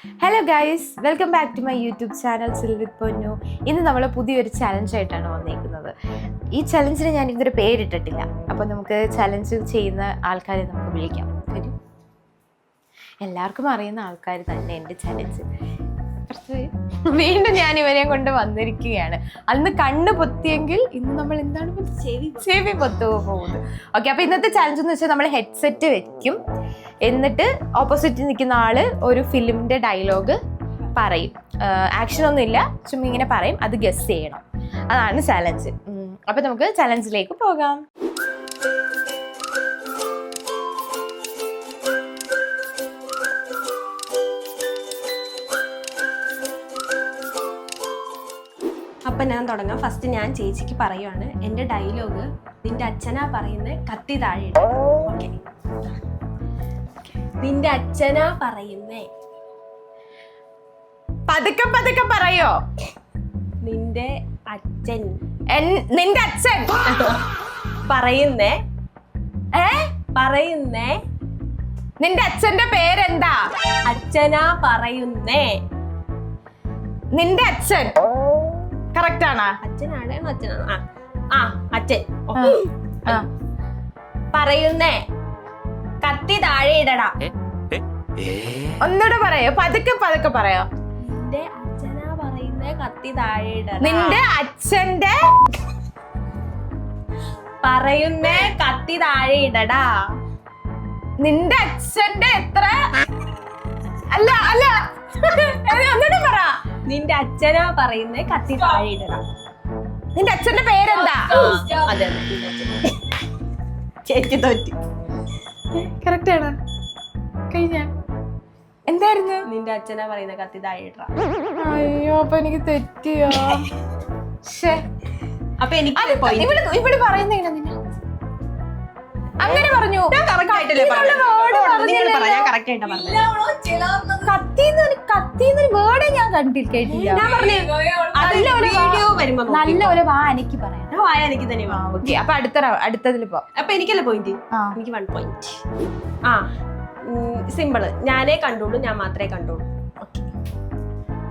Hello guys, welcome back to my YouTube channel chill with Ponnu. ഇന്ന് നമ്മൾ പുതിയൊരു ചലഞ്ചായിട്ടാണ് വന്നിരിക്കുന്നത്. ഈ ചലഞ്ചിന് ഞാൻ ഇതൊരു പേരിട്ടിട്ടില്ല. അപ്പോൾ നമുക്ക് ചലഞ്ച് ചെയ്യുന്ന ആൾക്കാരെ നമുക്ക് വിളിക്കാം. വരും, എല്ലാവർക്കും അറിയുന്ന ആൾക്കാർ തന്നെ എൻ്റെ ചലഞ്ച്. വീണ്ടും ഞാൻ ഇവരെയും കൊണ്ട് വന്നിരിക്കുകയാണ്. അന്ന് കണ്ണ് പൊത്തിയെങ്കിൽ ഇന്ന് നമ്മൾ എന്താണ് ചെവി പൊത്തുക പോകുന്നത്. ഓക്കെ, അപ്പോൾ ഇന്നത്തെ ചലഞ്ച് എന്ന് വെച്ചാൽ നമ്മൾ ഹെഡ്സെറ്റ് വെക്കും. എന്നിട്ട് ഓപ്പോസിറ്റ് നിൽക്കുന്ന ആള് ഒരു ഫിലിമിന്റെ ഡയലോഗ് പറയും. ആക്ഷൻ ഒന്നും ഇല്ല, ചുമ്മാ ഇങ്ങനെ പറയും, അത് ഗസ് ചെയ്യണം. അതാണ് ചലഞ്ച്. അപ്പൊ നമുക്ക് ചലഞ്ചിലേക്ക് പോകാം. അപ്പം ഞാൻ തുടങ്ങാം. ഫസ്റ്റ് ഞാൻ ചേച്ചിക്ക് പറയുവാണ്. എൻ്റെ ഡയലോഗ് നിന്റെ അച്ഛനാ പറയുന്നത് കത്തി താഴെ ഇടും. ഓക്കെ, നിന്റെ അച്ഛനാ പറയുന്നേ. പതുക്കെ പതുക്കെ പറയോ. നിന്റെ അച്ഛൻ നിന്റെ അച്ഛൻ പറയുന്നേ പറയുന്നേ. നിന്റെ അച്ഛന്റെ പേരെന്താ? അച്ഛനാ പറയുന്നേ. നിന്റെ അച്ഛൻ കറക്റ്റ് ആണോ? അച്ഛനാണോ അച്ഛനാണോ? ആ അച്ഛൻ പറയുന്നേ കത്തി താഴെ ഇടടാ. ഒന്നുകൂടെ പറയോ, പതുക്കെ പതുക്കെ പറയോ. നിന്റെ അച്ഛനാ പറയുന്നേ കത്തി താഴെ ഇടടാ. നിന്റെ അച്ഛന്റെ പറയുന്നേ കത്തി താഴെ ഇടടാ. നിന്റെ അച്ഛന്റെ എത്ര അല്ല അല്ല ഒന്നുകൂടെ പറ. നിന്റെ അച്ഛനാ പറയുന്നേ കത്തി താഴെ ഇടടാ. നിന്റെ അച്ഛന്റെ പേരെന്താ? അതെ, ചേച്ചി തോറ്റി. കറക്റ്റ് ആണ്. കഴിഞ്ഞ എന്തായിരുന്നു? നിന്റെ അച്ഛനാ പറയുന്ന കത്തി താഴെ ഇടടാ. അയ്യോ, അപ്പൊ എനിക്ക് തെറ്റിയോ? അപ്പൊ എനിക്ക് ഇവിടെ പറയുന്ന അങ്ങനെ പറഞ്ഞു. കത്തിന്നൊരു വേർഡേ ഞാൻ കണ്ടില്ല, കേട്ടില്ല. നല്ല ഒരു വാ എനിക്ക് പറയാം. എനിക്ക് തന്നെ. ഓക്കെ, അപ്പൊ അടുത്തതിൽ പോ. അപ്പൊ എനിക്കല്ലേ പോയിന്റ്? എനിക്ക് 1 പോയിന്റ്. ആ, സിമ്പിള്. ഞാനേ കണ്ടോളൂ, ഞാൻ മാത്രമേ കണ്ടോളൂ. ഓക്കെ,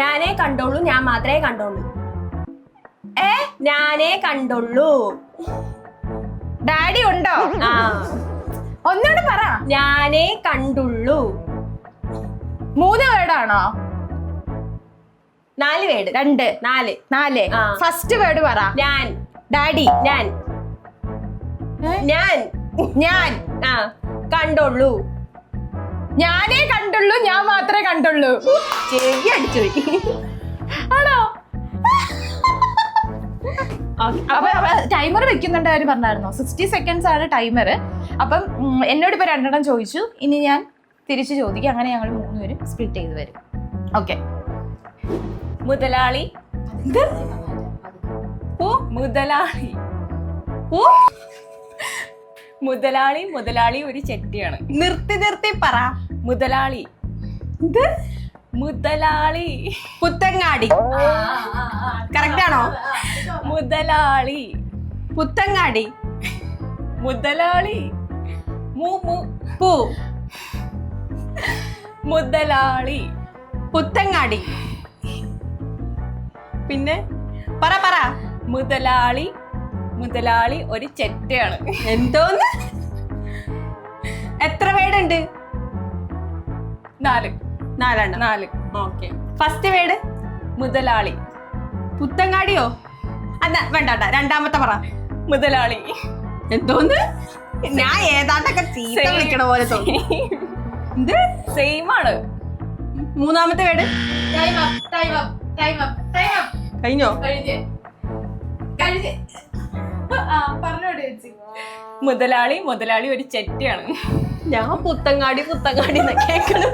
ഞാനേ കണ്ടോളൂ, ഞാൻ മാത്രമേ കണ്ടോളൂ. ഞാനേ കണ്ടോളൂ. ഡാഡി ഉണ്ടോ? ആ, ഒന്നുകൂടെ പറ. ഞാനേ കണ്ടുള്ളൂ. 3 വേർഡാണോ? 4 വേർഡ്. 2 4. ആ. ഫസ്റ്റ് വേർഡ് പറ. ഞാൻ. ഡാഡി. ഞാൻ. ഞാൻ. ഞാൻ. ആ, കണ്ടുള്ളൂ. ഞാനേ കണ്ടുള്ളൂ, ഞാൻ മാത്രമേ കണ്ടുള്ളൂ. ചെവി അടിച്ചു പോയി. ആണോ? അപ്പൊ ടൈമർ വെക്കുന്നുണ്ട് അവര് പറഞ്ഞായിരുന്നോ? 60 സെക്കൻഡ്സ് ആണ് ടൈമർ. അപ്പം എന്നോട് ഇപ്പൊ 2 ചോദിച്ചു. ഇനി ഞാൻ തിരിച്ചു ചോദിക്കും. അങ്ങനെ ഞങ്ങൾ 3 പേരും സ്പ്ലിറ്റ് ചെയ്ത് വരും. ഓക്കെ. മുതലാളി. മുതലാളി. മുതലാളി. മുതലാളി ഒരു ചെട്ടിയാണ്. നിർത്തി പറ. മുതലാളി. മുതലാളി. പുത്തങ്ങാടി. കറക്റ്റ് ആണോ? മുതലാളി. പുത്തങ്ങാടി. മുതലാളി. പൂ. മുതലാളി. പുത്തങ്ങാടി. പിന്നെ പറ. മുതലാളി. മുതലാളി ഒരു ചെറ്റയാണ്. എന്തോന്ന്? എത്ര വേർഡ്? 4. ഓക്കെ, ഫസ്റ്റ് വേർഡ് മുതലാളി. പുത്തങ്ങാടിയോ? അല്ല, വേണ്ട, രണ്ടാമത്തെ പറ. മുതലാളി. എന്തോന്ന്? ഞാൻ ഏതാണ്ടൊക്കെ ചീത്ത വിളിക്കണ പോലെ തോന്നി. ഇത് സെയിം ആണ്. മൂന്നാമത്തെ വേർഡ് കഴിഞ്ഞോ? മുതലാളി. മുതലാളി ഒരു ചെറ്റയാണ്. ഞാൻ പുത്തങ്ങാടി കേൾക്കണം.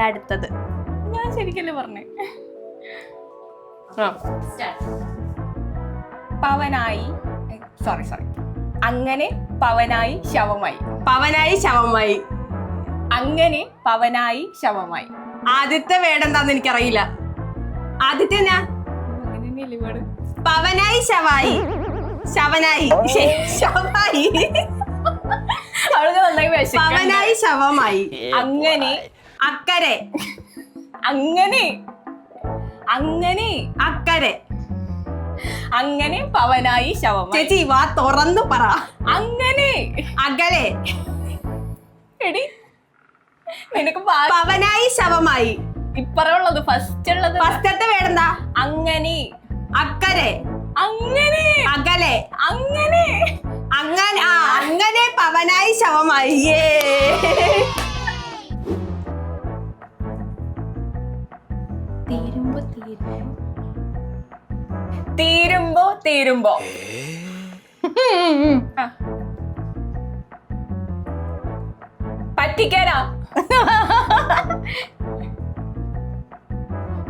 അടുത്തത് ഞാൻ ശരിക്കല്ലേ പറഞ്ഞേ. പവനായി. സോറി. അങ്ങനെ പവനായി ശവമായി. അങ്ങനെ പവനായി ശവമായി. ആദ്യത്തെ വേർഡ് എന്താന്ന് എനിക്കറിയില്ല. ആദ്യത്തെ പവനായി ശവായി. ശവനായി. ശവായി. അവൾക്ക് നന്നായി വിശക്കുന്നുണ്ട്. പവനായി ശവമായി. അങ്ങനെ അക്കരെ. അങ്ങനെ അങ്ങനെ അക്കരെ. അങ്ങനെ പവനായി ശവമായി. ചേച്ചി വാ തുറന്നു പറ. അങ്ങനെ അകലെ. എടി നിനക്ക് പവനായി ശവമായി. ഇപ്പറുള്ളത് ഫസ്റ്റ് ഉള്ളത്. ഫസ്റ്റത്തെ വേടെന്താ? അങ്ങനെ അക്കരെ. അങ്ങനെ അകലെ. അങ്ങനെ അങ്ങനെ. ആ അങ്ങനെ പവനായി ശവമായി. തീരുമ്പോ തീരുമ്പോ പറ്റിക്കാനാ?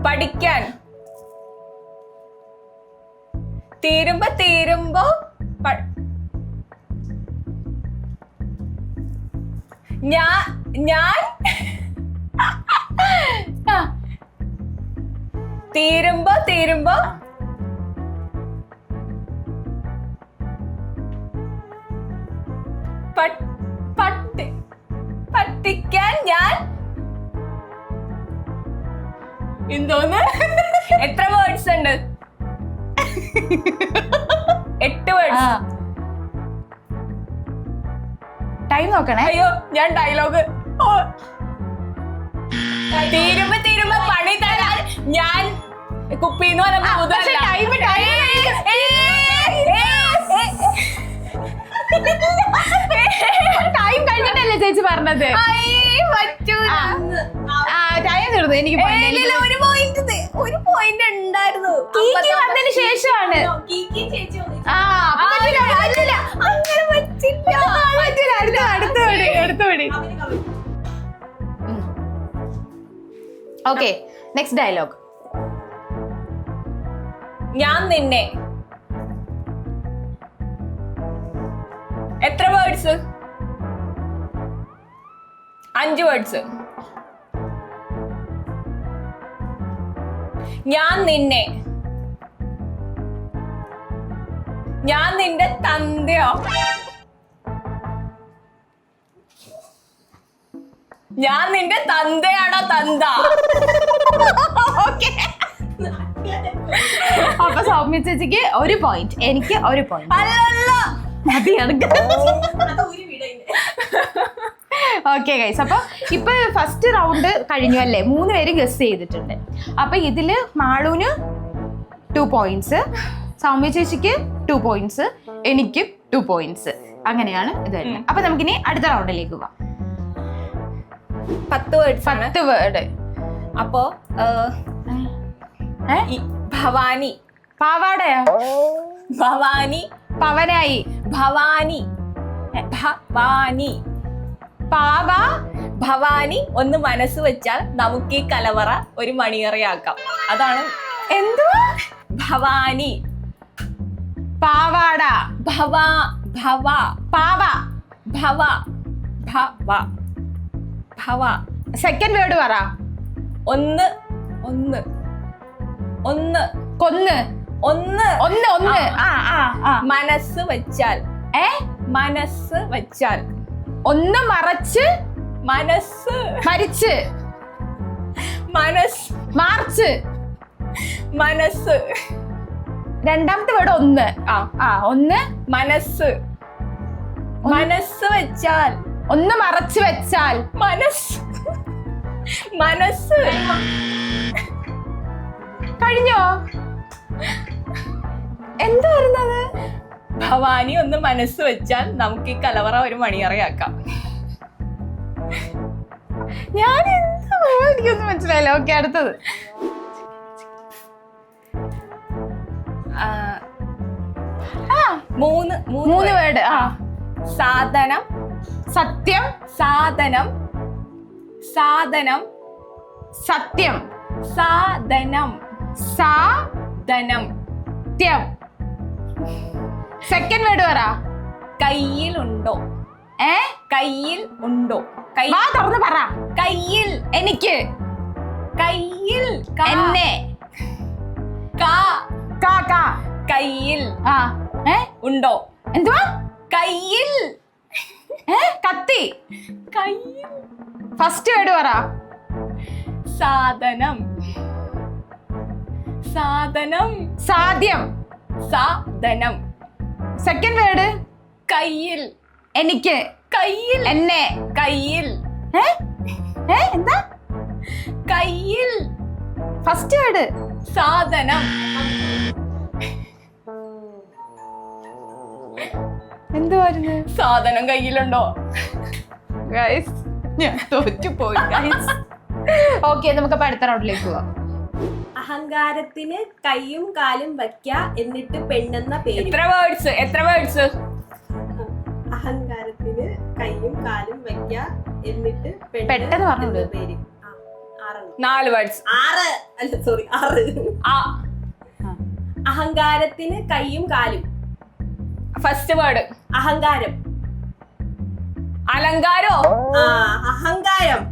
പഠിക്കാൻ. തീരുമ്പോ തീരുമ്പോ ഞാൻ തീരുമ്പോ തീരുമ്പോ പറ്റിക്കാൻ ഞാൻ എന്തോന്ന്? എത്ര വേർഡ്സ് ഉണ്ട്? 8 വേർഡ്സ്. ടൈം നോക്കണേ. അയ്യോ ഞാൻ ഡയലോഗ്. തീരുമ്പോ തീരുമ്പോ പണി തരാൻ ഞാൻ കുപ്പിന്ന് പറഞ്ഞ ടൈം കഴിഞ്ഞിട്ടല്ലേ ചേച്ചി പറഞ്ഞത്? ടൈം തീർന്നു. എനിക്ക് ഒരു പോയിന്റ് ഉണ്ടായിരുന്നു. വന്നതിന് ശേഷമാണ്. അങ്ങനെ പറ്റില്ല. അടുത്തോടി. Okay, next dialogue. ഞാൻ നിന്നെ. എത്ര വേർഡ്സ്? 5 വേർഡ്സ്. ഞാൻ നിന്നെ. ഞാൻ നിന്റെ തന്തയോ? ഞാൻ നിന്റെ തന്തയാണോ? തന്ത. അപ്പൊ സൗമ്യ ചേച്ചിക്ക് 1 പോയിന്റ്, എനിക്ക് 1 പോയിന്റ്. മതിയാണ്. ഓക്കെ ഗൈസ്, അപ്പൊ ഇപ്പൊ ഫസ്റ്റ് റൗണ്ട് കഴിഞ്ഞു അല്ലേ? 3 പേര് ഗസ് ചെയ്തിട്ടുണ്ട്. അപ്പൊ ഇതില് മാളൂന് 2 പോയിന്റ്സ്, സൗമ്യ ചേച്ചിക്ക് 2 പോയിന്റ്സ്, എനിക്ക് 2 പോയിന്റ്സ്. അങ്ങനെയാണ് ഇത് വരുന്നത്. അപ്പൊ നമുക്കിനി അടുത്ത റൗണ്ടിലേക്ക് പോവാം. 10 വേർഡ്സ്. 10 വേർഡ്. അപ്പോ ഭവാനി. പാവാടയോ? ഭവാനി. പവനായി. ഭവാനി. ഭവാനി. പാവ. ഭവാനി. ഒന്ന് മനസ്സ് വെച്ചാൽ നമുക്ക് ഈ കലവറ ഒരു മണിയറയാക്കാം. അതാണ് എന്തുവാ? ഭവാനി. പാവാട. ഭവ. ഭവ. പാവ. ഭവ. ഭവ. ഭവ. സെക്കൻഡ് വേർഡ് പറ. ഒന്ന്. ഒന്ന്. ഒന്ന്. കൊന്ന്. ഒന്ന്. ഒന്ന്. ഒന്ന്. മനസ്സ് വെച്ചാൽ. മനസ്സ് വെച്ചാൽ. ഒന്ന് മറച്ച്. മനസ്സ്. മരിച്ച്. മനസ്സ്. മാർച്ച്. മനസ്സ്. രണ്ടാമത്തെ വേർഡ് ഒന്ന്. ഒന്ന്. മനസ്സ്. മനസ്സ് വെച്ചാൽ. ഒന്ന് മറച്ചു വെച്ചാൽ. മനസ്സ്. മനസ്സ്. കഴിഞ്ഞോ? എന്താ വരുന്നത്? ഭവാനി ഒന്ന് മനസ്സ് വെച്ചാൽ നമുക്ക് ഈ കലവറ ഒരു മണിയറയാക്കാം. ഞാൻ എന്താ, എനിക്കൊന്നും മനസ്സിലായില്ല. ഓക്കെ, അടുത്തത്. 3 വേർഡ്. സാധനം. സത്യം. സാധനം. സാധനം. സത്യം. സാധനം. സാധനം. ത്യം. സെക്കൻഡ് വേർഡ് പറ. കയ്യിലുണ്ടോ? കയ്യിൽ ഉണ്ടോ? വാ തുറന്ന് പറ. കയ്യിൽ. എനിക്ക്. കയ്യിൽ. എന്നെ. കയ്യിൽ ഉണ്ടോ? എന്തുവാ? കയ്യിൽ. കത്തി. കയ്യിൽ. ഫസ്റ്റ് വേർഡ് പറ. സാധനം. സാധനം. സാധ്യം. സാധനം. Second word. കയ്യിൽ. എനിക്ക്. കയ്യിൽ. എന്നെ. കയ്യിൽ. എന്താ? കയ്യിൽ. First word. സാധനം. എന്തുവായിരുന്നു? സാധനം കയ്യിലുണ്ടോ? ഗൈസ് ഞാൻ തോറ്റുപോയി ഗൈസ്. ഓക്കെ, നമുക്ക് അപ്പൊ അടുത്ത റൗണ്ടിലേക്ക് പോവാം. അഹങ്കാരത്തിന് കൈയും കാലും വയ്ക്ക എന്നിട്ട് പെണ്ണെന്ന പേര്. എത്ര വേർഡ്സ്? അഹങ്കാരത്തിന് കൈയും കാലും വയ്ക്ക എന്നിട്ട് പെട്ടെന്ന് പറഞ്ഞോളൂ. പേര്. 4 വേർഡ്സ്. 6 അല്ല സോറി 6. അഹങ്കാരത്തിന് കൈയും കാലും. ഫസ്റ്റ് വേർഡ് അഹങ്കാരം. അലങ്കാരോ? അഹങ്കാരം.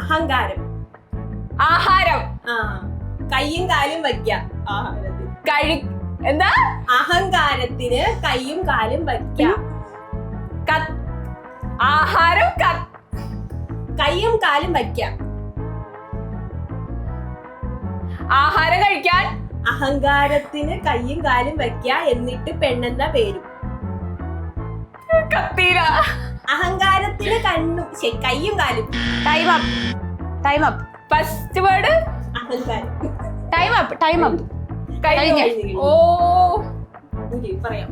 അഹങ്കാരം. ആഹാരം. കൈയും കാലും വയ്ക്ക. എന്താ? അഹങ്കാരത്തിന് കൈയും കാലും വയ്ക്ക. ആഹാരം. കൈയും കാലും വയ്ക്ക. ആഹാരം കഴിക്കാൻ. അഹങ്കാരത്തിന് കൈയും കാലും വയ്ക്ക എന്നിട്ട് പെണ്ണെന്ന പേരും. കത്തീര. അഹങ്കാരത്തിന് കൈയും കാലും. Time up. ഫസ്റ്റ് വേർഡ് അഹങ്കാരം. Time up. ഓ പറയാം.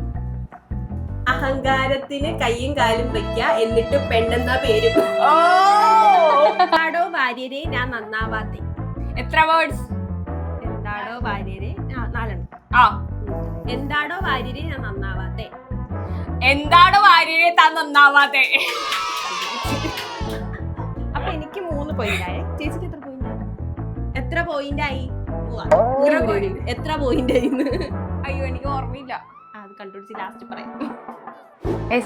അഹങ്കാരത്തിന് കൈയും കാലും വയ്ക്ക എന്നിട്ട് പെണ്ണെന്ന പേരും. എന്താടോ ഭാര്യരെ ഞാൻ നന്നാവാത്തെ. എത്ര വേർഡ്സ്? എന്താടോ ഭാര്യരെ 4. എന്താടോ ഭാര്യരെ ഞാൻ നന്നാവാത്തെ. എന്താടോ ഭാര്യരെ താൻ നന്നാവാത്തെ. അപ്പൊ എനിക്ക് 3 പോയിന്റ് ആയേ. ചേച്ചിക്ക് എത്ര പോയിന്റ് ആയി? എത്ര പോയിന്റ് ആയി? അയ്യോ എനിക്ക് ഓർമ്മയില്ല. അത് കണ്ടുപിടിച്ച് ലാസ്റ്റ് പറയാം.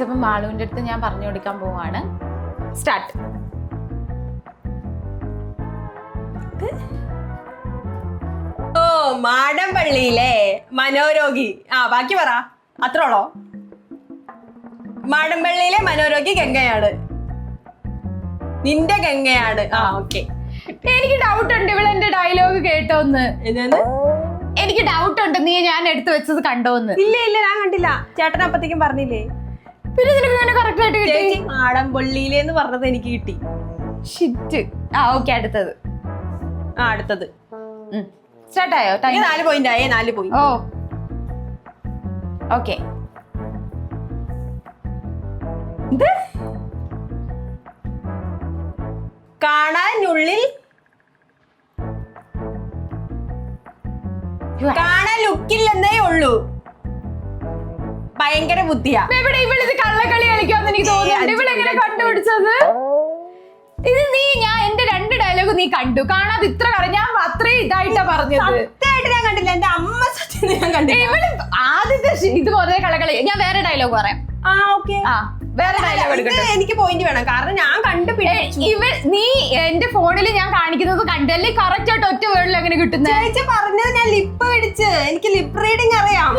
അപ്പം മാളുവിന്റെ അടുത്ത് ഞാൻ പറഞ്ഞു കൊടുക്കാൻ പോവാണ്. സ്റ്റാർട്ട്. ഓ മാടമ്പള്ളിയിലെ മനോരോഗി. ബാക്കി പറ. അത്രോളോ? മാടമ്പള്ളിയിലെ മനോരോഗി ഗംഗയാണ്. നിന്റെ ഗംഗയാണ്. ഓക്കെ. എനിക്ക് ഡൗട്ട് ഉണ്ട് ഇവള് എന്റെ ഡയലോഗ് കേട്ടോന്ന്. എനിക്ക് ഡൗട്ട് ഉണ്ട് നീ ഞാൻ എടുത്തു വെച്ചത് കണ്ടോന്ന്. ഇല്ല ഞാൻ കണ്ടില്ല. ചേട്ടൻ അപ്പത്തേക്കും പറഞ്ഞില്ലേ? പിന്നെ നിനക്ക് കറക്റ്റ് ആയിട്ട് കിട്ടി. മാടമ്പള്ളിയിലെന്ന് പറഞ്ഞത് എനിക്ക് കിട്ടി. ഷിറ്റ്. ഓക്കെ, അടുത്തത്. അടുത്തത് സ്റ്റാർട്ടായോ? 4 പോയിന്റ് ആയേ. 4 പോയിന്റ്. ഓക്കെ. കാണാനുള്ളിൽ കാണാൻ ലുക്കില്ലെന്നേ ഉള്ളൂ. ഭയങ്കര ബുദ്ധിയാ. ഇവിടെ ഇവളിത് കള്ളക്കളി കളിക്കാന്ന് എനിക്ക് തോന്നുന്നുണ്ട്. ഇവളെങ്ങനെ കണ്ടുപിടിച്ചത്? ഇത് ഞാൻ എന്റെ 2 ഡയലോഗ് നീ കണ്ടു. കാണാതെ ഇത്ര ഞാൻ അത്രയും ഇതായിട്ടാ പറഞ്ഞത്. സത്യമായിട്ട് ഞാൻ കണ്ടില്ല. എന്റെ അമ്മ സത്യം ഞാൻ കണ്ടില്ല. ഇവള് ആദ്യത്തെ ഇത് പോലെ കള്ളക്കളി. ഞാൻ വേറെ ഡയലോഗ് പറയാം. വേറെ ഡയലോഗ് എടുക്കട്ടെ. എനിക്ക് പോയിന്റ് വേണം, കാരണം ഞാൻ നീ എന്റെ ഫോണിൽ ഞാൻ കാണിക്കുന്നത് കണ്ടല്ലേ കറക്റ്റ് ആയിട്ട് ഒറ്റ വേർഡിൽ എങ്ങനെ കിട്ടുന്നത്? ചേച്ചി പറഞ്ഞത് ഞാൻ ലിപ്പ് പിടിച്ച്. എനിക്ക് ലിപ്പ് റീഡിങ് അറിയാം.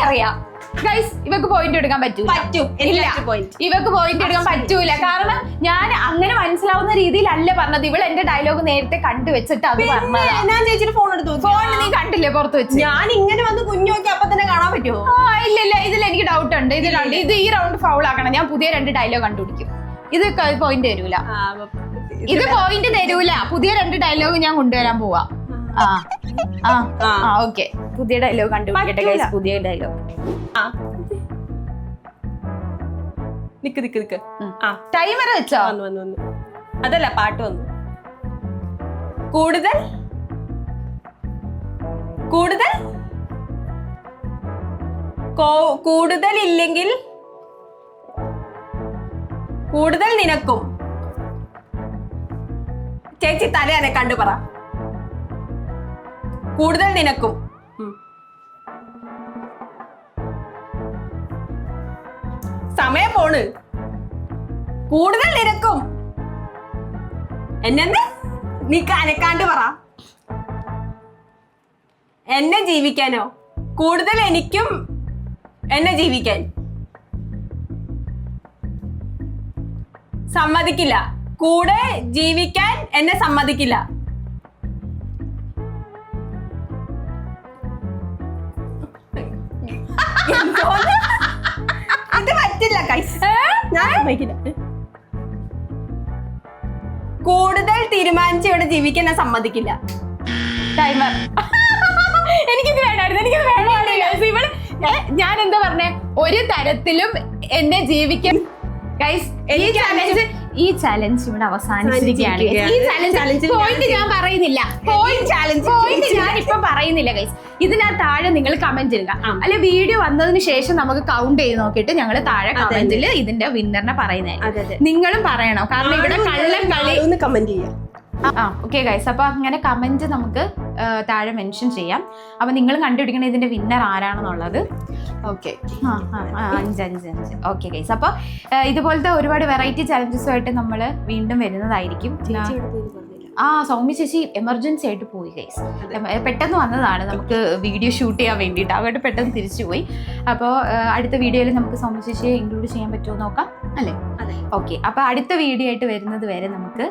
അറിയാം. ഗൈസ്, ഇവക്ക് പോയിന്റ് എടുക്കാൻ പറ്റൂല. ഇവക്ക് പോയിന്റ് എടുക്കാൻ പറ്റൂല. കാരണം ഞാൻ അങ്ങനെ മനസ്സിലാവുന്ന രീതിയിലല്ല പറഞ്ഞത്. ഇവൾ എന്റെ ഡയലോഗ് നേരത്തെ കണ്ടുവെച്ചിട്ട് അത് പറഞ്ഞത്. ഞാൻ ചേച്ചിയുടെ ഫോൺ എടുത്തു. ഫോൺ നീ കണ്ടില്ലേ പുറത്ത് വെച്ച്? ഞാൻ ഇങ്ങനെ വന്ന് കുഞ്ഞു നോക്കി അപ്പൊ തന്നെ കാണാൻ പറ്റുമോ? ഇല്ല ഇതിൽ എനിക്ക് ഡൗട്ട് ഉണ്ട്. ഇത് ഈ റൗണ്ട് ഫൗൾ ആക്കണം. ഞാൻ പുതിയ 2 ഡയലോഗ് കണ്ടുപിടിക്കും. ഇത് പോയിന്റ് തരൂല. ഇത് പോയിന്റ് തരൂല. പുതിയ 2 ഡയലോഗ് ഞാൻ കൊണ്ടുവരാൻ പോവാ. ഓക്കെ, പുതിയ ഡയലോഗ് കണ്ടുപിടിക്കട്ടെ ഗൈസ്. പുതിയ ഡയലോഗ്. നിക്ക്. ടൈമർ വെച്ചോ? വന്നു. അതല്ല, പാട്ട് വന്നു. കൂടുതൽ കൂടുതലില്ലെങ്കിൽ കൂടുതൽ നിനക്കും. ചേച്ചി തലയാനെ കണ്ടു പറ. കൂടുതൽ നിനക്കും. സമയം പോണ്. കൂടുതൽ നിനക്കും. എന്നെ നീ അനക്കാണ്ട് പറ. എന്നെ ജീവിക്കാനോ? കൂടുതൽ എനിക്കും എന്നെ ജീവിക്കാൻ സമ്മതിക്കില്ല. കൂടെ ജീവിക്കാൻ എന്നെ സമ്മതിക്കില്ല. ഇത് പറ്റില്ല കൈസ്, ഞാൻ സമ്മതിക്കില്ല. കൂടുതൽ തീരുമാനിച്ച് ഇവിടെ ജീവിക്കാൻ ഞാൻ സമ്മതിക്കില്ല. ടൈമർ. എനിക്കിത് വേണമായിരുന്നു, എനിക്കിത് വേണമായിരുന്നു. ഇവള് ഞാൻ എന്താ പറഞ്ഞേ, ഒരു തരത്തിലും എന്നെ ജീവിക്കാൻ. ഗൈസ്, ഈ ചലഞ്ച് ഇവിടെ അവസാനിച്ചിരിക്കുകയാണ്. ഈ ചലഞ്ച് പോയിന്റ് ഞാൻ പറയുന്നില്ല, പോയിന്റ് ഞാൻ ഇപ്പൊ പറയുന്നില്ല ഗൈസ്. ഇതിനാ താഴെ നിങ്ങൾ കമന്റ് ഇടുക, അല്ലെ വീഡിയോ വന്നതിന് ശേഷം നമുക്ക് കൗണ്ട് ചെയ്ത് നോക്കിയിട്ട് ഞങ്ങൾ താഴെ കമന്റിൽ ഇതിന്റെ വിന്നറിനെ പറയുന്നത്. നിങ്ങളും പറയണം, കാരണം ഇവിടെ കള്ളം കളി. ഒന്ന് കമന്റ് ചെയ്യാം. ഓക്കെ ഗൈസ്, അപ്പൊ അങ്ങനെ കമന്റ് നമുക്ക് താഴെ മെൻഷൻ ചെയ്യാം. അപ്പൊ നിങ്ങൾ കണ്ടുപിടിക്കണം ഇതിന്റെ വിന്നർ ആരാണെന്നുള്ളത്. Okay, 5 okay guys. അപ്പൊ ഇതുപോലത്തെ ഒരുപാട് വെറൈറ്റി ചലഞ്ചസുമായിട്ട് നമ്മൾ വീണ്ടും വരുന്നതായിരിക്കും. സൗമ്യ ചേച്ചി എമർജൻസി ആയിട്ട് പോയി ഗൈസ്, പെട്ടെന്ന് വന്നതാണ് നമുക്ക് വീഡിയോ ഷൂട്ട് ചെയ്യാൻ വേണ്ടിയിട്ട്. അവിടെ പെട്ടെന്ന് തിരിച്ചു പോയി. അപ്പോൾ അടുത്ത വീഡിയോയിൽ നമുക്ക് സൗമ്യ ചേച്ചിയെ ഇൻക്ലൂഡ് ചെയ്യാൻ പറ്റുമോ നോക്കാം, അല്ലേ? ഓക്കെ, അപ്പൊ അടുത്ത വീഡിയോ ആയിട്ട് വരുന്നത് വരെ നമുക്ക്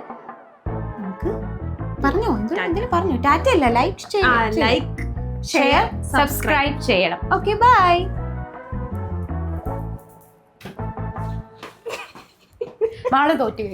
പറഞ്ഞോ, എന്തെങ്കിലും പറഞ്ഞു. ടാറ്റ അല്ല, ലൈക്ക് ഷെയർ സബ്സ്ക്രൈബ് ചെയ്യണം. Okay, bye. നാളെ തോറ്റു.